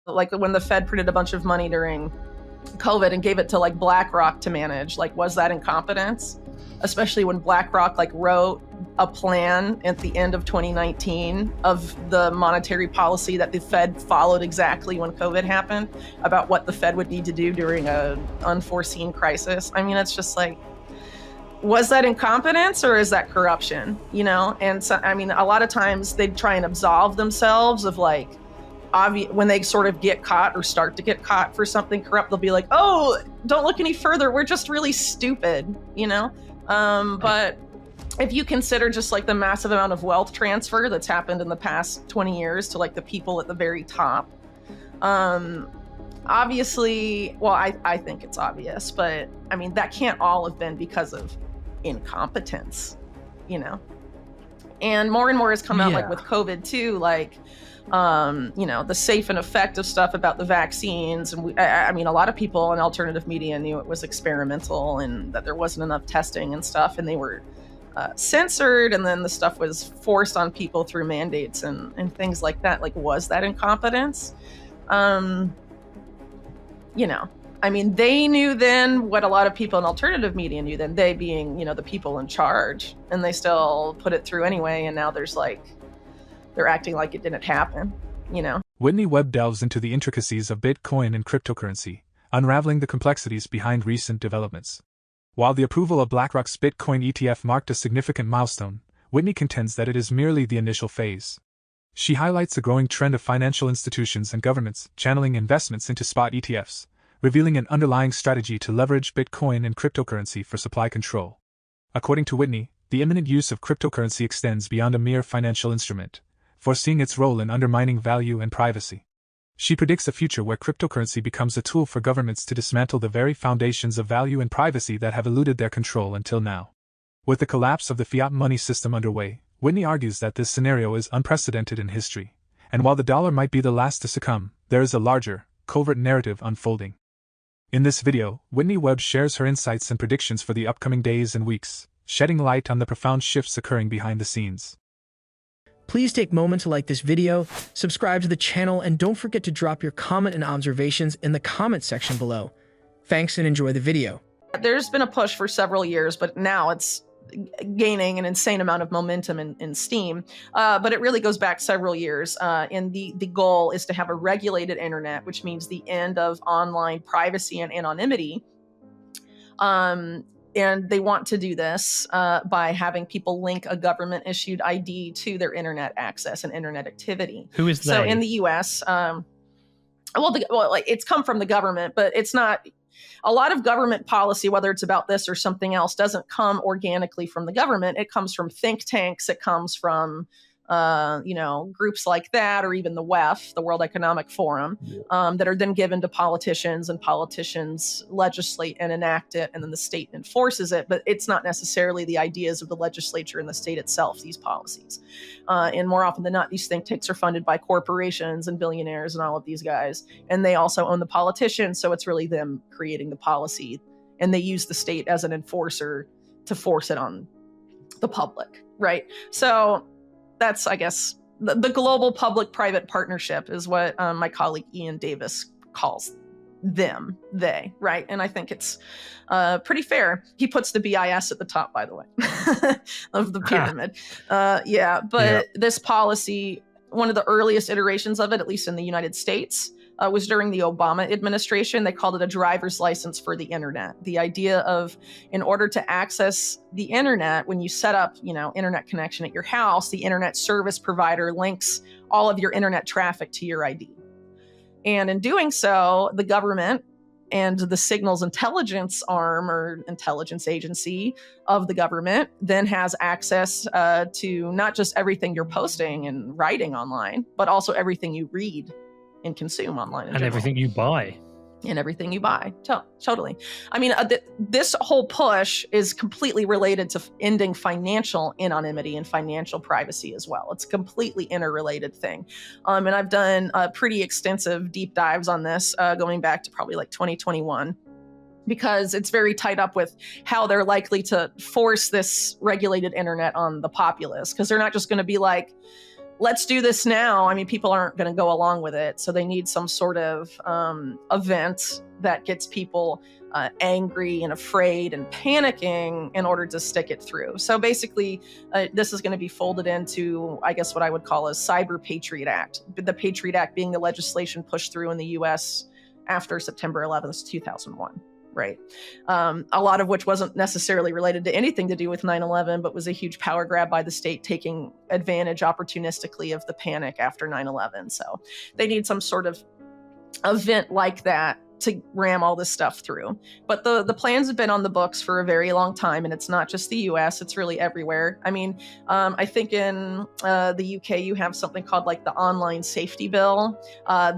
Like when the Fed printed a bunch of money during COVID and gave it to like Blackrock to manage, like, was that incompetence? Especially when Blackrock like wrote a plan at the end of 2019 of the monetary policy that the Fed followed exactly when COVID happened, about what the Fed would need to do during a unforeseen crisis. I mean, it's just like, was that incompetence or is that corruption? You know? And so, I mean, a lot of times they'd try and absolve themselves of like, when they sort of get caught or start to get caught for something corrupt, they'll be like, oh, don't look any further, we're just really stupid, you know? But if you consider just like the massive amount of wealth transfer that's happened in the past 20 years to like the people at the very top, obviously, well, I think it's obvious, but I mean, that can't all have been because of incompetence, you know? And more has come out like with COVID too, like, you know, the safe and effective stuff about the vaccines. And I mean, a lot of people in alternative media knew it was experimental and that there wasn't enough testing and stuff, and they were censored, and then the stuff was forced on people through mandates and things like that. Like, was that incompetence? You know, I mean, they knew then what a lot of people in alternative media knew then, they being, you know, the people in charge, and they still put it through anyway. And now there's like, they're acting like it didn't happen, you know? Whitney Webb delves into the intricacies of Bitcoin and cryptocurrency, unraveling the complexities behind recent developments. While the approval of BlackRock's Bitcoin ETF marked a significant milestone, Whitney contends that it is merely the initial phase. She highlights a growing trend of financial institutions and governments channeling investments into spot ETFs, revealing an underlying strategy to leverage Bitcoin and cryptocurrency for supply control. According to Whitney, the imminent use of cryptocurrency extends beyond a mere financial instrument, foreseeing its role in undermining value and privacy. She predicts a future where cryptocurrency becomes a tool for governments to dismantle the very foundations of value and privacy that have eluded their control until now. With the collapse of the fiat money system underway, Whitney argues that this scenario is unprecedented in history, and while the dollar might be the last to succumb, there is a larger, covert narrative unfolding. In this video, Whitney Webb shares her insights and predictions for the upcoming days and weeks, shedding light on the profound shifts occurring behind the scenes. Please take a moment to like this video, subscribe to the channel, and don't forget to drop your comment and observations in the comment section below. Thanks and enjoy the video. There's been a push for several years, but now it's gaining an insane amount of momentum in steam. But it really goes back several years. And the goal is to have a regulated internet, which means the end of online privacy and anonymity. And they want to do this by having people link a government-issued ID to their internet access and internet activity. Who is they? So in the U.S., it's come from the government, but it's not. A lot of government policy, whether it's about this or something else, doesn't come organically from the government. It comes from think tanks. It comes from you know, groups like that, or even the WEF, the World Economic Forum, that are then given to politicians, and politicians legislate and enact it, and then the state enforces it. But it's not necessarily the ideas of the legislature and the state itself, these policies. And more often than not, these think tanks are funded by corporations and billionaires and all of these guys. And they also own the politicians, so it's really them creating the policy. And they use the state as an enforcer to force it on the public, right? So that's, I guess, the global public-private partnership is what my colleague Ian Davis calls they, right? And I think it's pretty fair. He puts the BIS at the top, by the way, of the pyramid. This policy, one of the earliest iterations of it, at least in the United States, was during the Obama administration. They called it a driver's license for the internet. The idea of, in order to access the internet, when you set up, you know, internet connection at your house, the internet service provider links all of your internet traffic to your ID. And in doing so, the government and the signals intelligence arm or intelligence agency of the government then has access to not just everything you're posting and writing online, but also everything you read and consume online. And everything you buy. And everything you buy. Totally. I mean, this whole push is completely related to ending financial anonymity and financial privacy as well. It's a completely interrelated thing. And I've done pretty extensive deep dives on this going back to probably like 2021. Because it's very tied up with how they're likely to force this regulated internet on the populace. Because they're not just going to be like, let's do this now. I mean, people aren't going to go along with it. So they need some sort of event that gets people angry and afraid and panicking in order to stick it through. So basically, this is going to be folded into, I guess, what I would call a Cyber Patriot Act. The Patriot Act being the legislation pushed through in the U.S. after September 11th, 2001. Right. A lot of which wasn't necessarily related to anything to do with 9/11, but was a huge power grab by the state taking advantage opportunistically of the panic after 9/11. So they need some sort of event like that to ram all this stuff through. But the plans have been on the books for a very long time, and it's not just the US, it's really everywhere. I mean, I think in the UK, you have something called like the Online Safety Bill.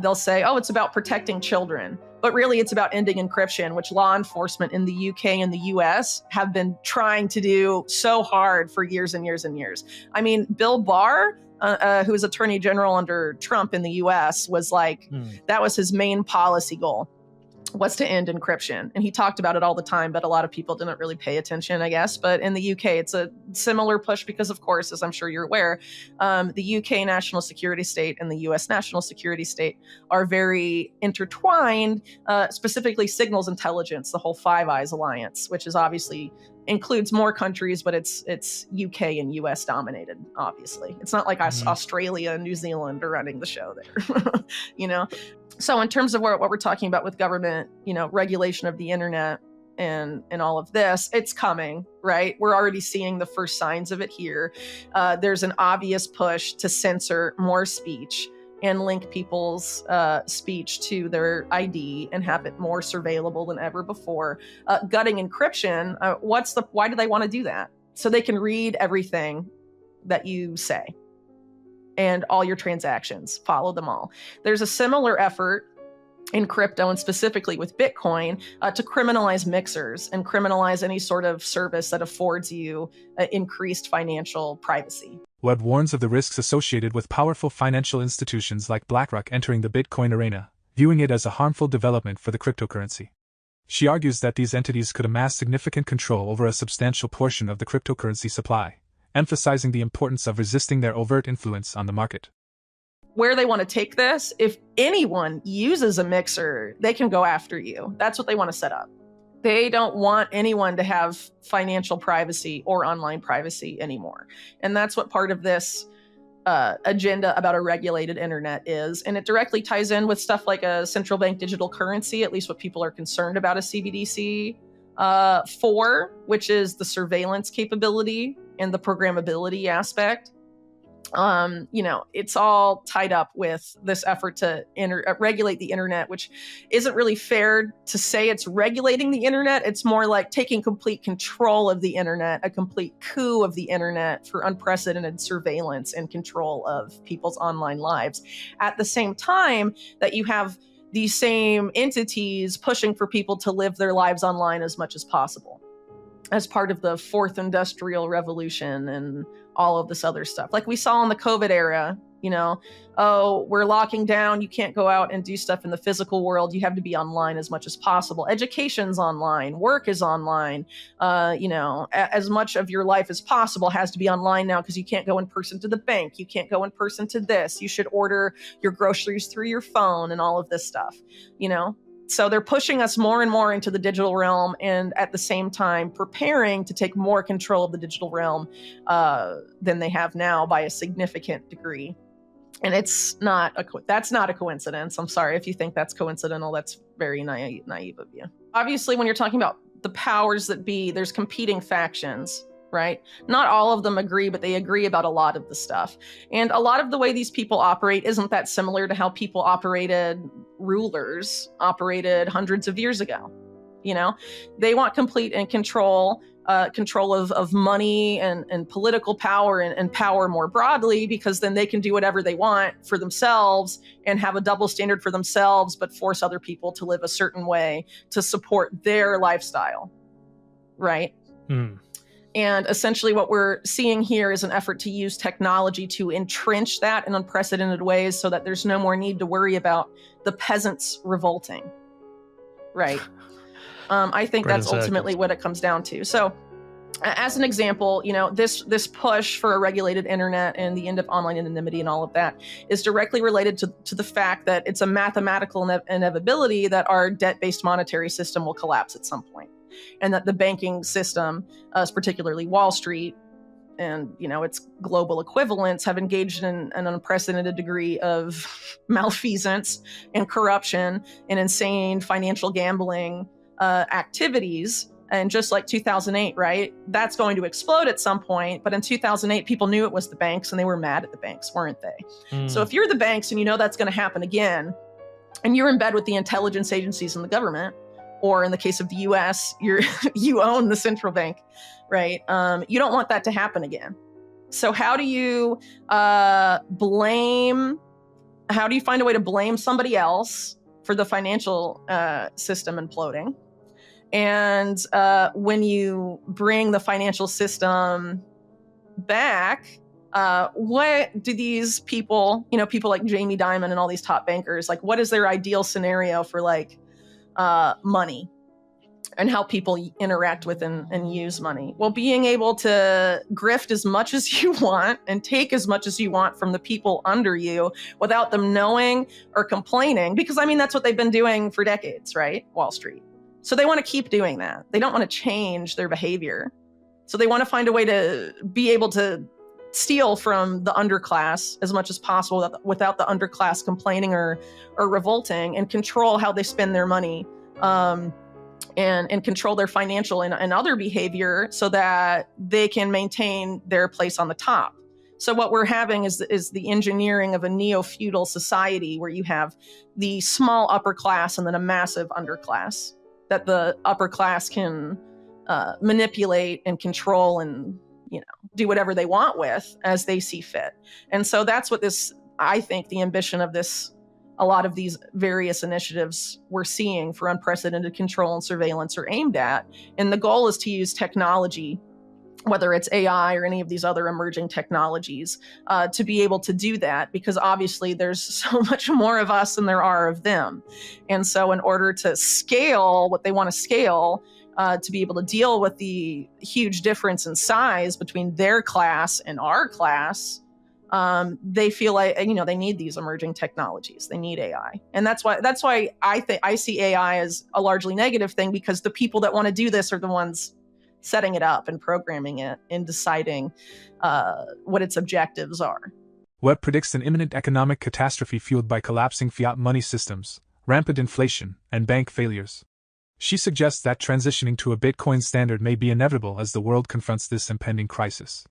They'll say, oh, it's about protecting children. But really, it's about ending encryption, which law enforcement in the UK and the US have been trying to do so hard for years and years and years. I mean, Bill Barr, who was Attorney General under Trump in the US, was like, that was his main policy goal, was to end encryption. And he talked about it all the time, but a lot of people didn't really pay attention, I guess. But in the UK, it's a similar push because, of course, as I'm sure you're aware, the UK national security state and the US national security state are very intertwined, specifically signals intelligence, the whole Five Eyes alliance, which is obviously includes more countries, but it's UK and US dominated, obviously. It's not like Australia and New Zealand are running the show there, you know? So in terms of what we're talking about with government, you know, regulation of the internet and all of this, it's coming, right? We're already seeing the first signs of it here. There's an obvious push to censor more speech and link people's speech to their ID and have it more surveillable than ever before. Gutting encryption, why do they want to do that? So they can read everything that you say and all your transactions, follow them all. There's a similar effort in crypto and specifically with Bitcoin to criminalize mixers and criminalize any sort of service that affords you increased financial privacy. Webb warns of the risks associated with powerful financial institutions like BlackRock entering the Bitcoin arena, viewing it as a harmful development for the cryptocurrency. She argues that these entities could amass significant control over a substantial portion of the cryptocurrency supply, emphasizing the importance of resisting their overt influence on the market. Where they want to take this, if anyone uses a mixer, they can go after you. That's what they want to set up. They don't want anyone to have financial privacy or online privacy anymore. And that's what part of this agenda about a regulated internet is. And it directly ties in with stuff like a central bank digital currency, at least what people are concerned about a CBDC for, which is the surveillance capability and the programmability aspect. You know, it's all tied up with this effort to regulate the internet, which isn't really fair to say it's regulating the internet. It's more like taking complete control of the internet, a complete coup of the internet for unprecedented surveillance and control of people's online lives. At the same time that you have these same entities pushing for people to live their lives online as much as possible, as part of the fourth industrial revolution and all of this other stuff. Like we saw in the COVID era, you know, oh, we're locking down. You can't go out and do stuff in the physical world. You have to be online as much as possible. Education's online. Work is online. You know, as much of your life as possible has to be online now because you can't go in person to the bank. You can't go in person to this. You should order your groceries through your phone and all of this stuff, you know? So they're pushing us more and more into the digital realm and at the same time preparing to take more control of the digital realm than they have now by a significant degree. And that's not a coincidence. I'm sorry if you think that's coincidental. That's very naive of you. Obviously, when you're talking about the powers that be, there's competing factions, right? Not all of them agree, but they agree about a lot of the stuff. And a lot of the way these people operate isn't that similar to how rulers operated hundreds of years ago. You know, they want complete and control of money and political power and power more broadly, because then they can do whatever they want for themselves and have a double standard for themselves, but force other people to live a certain way to support their lifestyle, right? And essentially what we're seeing here is an effort to use technology to entrench that in unprecedented ways so that there's no more need to worry about the peasants revolting, right? I think that's ultimately what it comes down to. So As an example, this push for a regulated internet and the end of online anonymity and all of that is directly related to the fact that it's a mathematical inevitability that our debt-based monetary system will collapse at some point, and that the banking system, particularly Wall Street and its global equivalents, have engaged in an unprecedented degree of malfeasance and corruption and insane financial gambling activities. And just like 2008, right? That's going to explode at some point. But in 2008, people knew it was the banks and they were mad at the banks, weren't they? So if you're the banks and that's going to happen again, and you're in bed with the intelligence agencies and the government, or in the case of the US, you own the central bank, right? You don't want that to happen again. So how do you find a way to blame somebody else for the financial system imploding? And when you bring the financial system back, what do these people, people like Jamie Dimon and all these top bankers, like, what is their ideal scenario for money and how people interact with and use money? Well, being able to grift as much as you want and take as much as you want from the people under you without them knowing or complaining, because that's what they've been doing for decades, right? Wall Street. So they want to keep doing that. They don't want to change their behavior. So they want to find a way to be able to steal from the underclass as much as possible without the underclass complaining or revolting, and control how they spend their money, and control their financial and other behavior so that they can maintain their place on the top. So what we're having is the engineering of a neo-feudal society where you have the small upper class and then a massive underclass that the upper class can manipulate and control and do whatever they want with as they see fit. And so that's what I think the ambition of a lot of these various initiatives we're seeing for unprecedented control and surveillance are aimed at. And the goal is to use technology, whether it's AI or any of these other emerging technologies, to be able to do that, because obviously there's so much more of us than there are of them. And so in order to scale what they want to scale, to be able to deal with the huge difference in size between their class and our class, they feel like, they need these emerging technologies. They need AI. And that's why I see AI as a largely negative thing, because the people that want to do this are the ones setting it up and programming it and deciding what its objectives are. Webb predicts an imminent economic catastrophe fueled by collapsing fiat money systems, rampant inflation, and bank failures. She suggests that transitioning to a Bitcoin standard may be inevitable as the world confronts this impending crisis.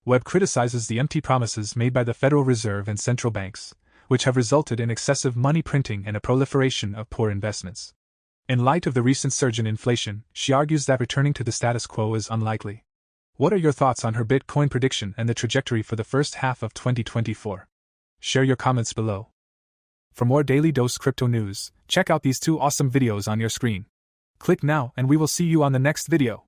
Webb criticizes the empty promises made by the Federal Reserve and central banks, which have resulted in excessive money printing and a proliferation of poor investments. In light of the recent surge in inflation, she argues that returning to the status quo is unlikely. What are your thoughts on her Bitcoin prediction and the trajectory for the first half of 2024? Share your comments below. For more Daily Dose Crypto news, check out these 2 awesome videos on your screen. Click now and we will see you on the next video.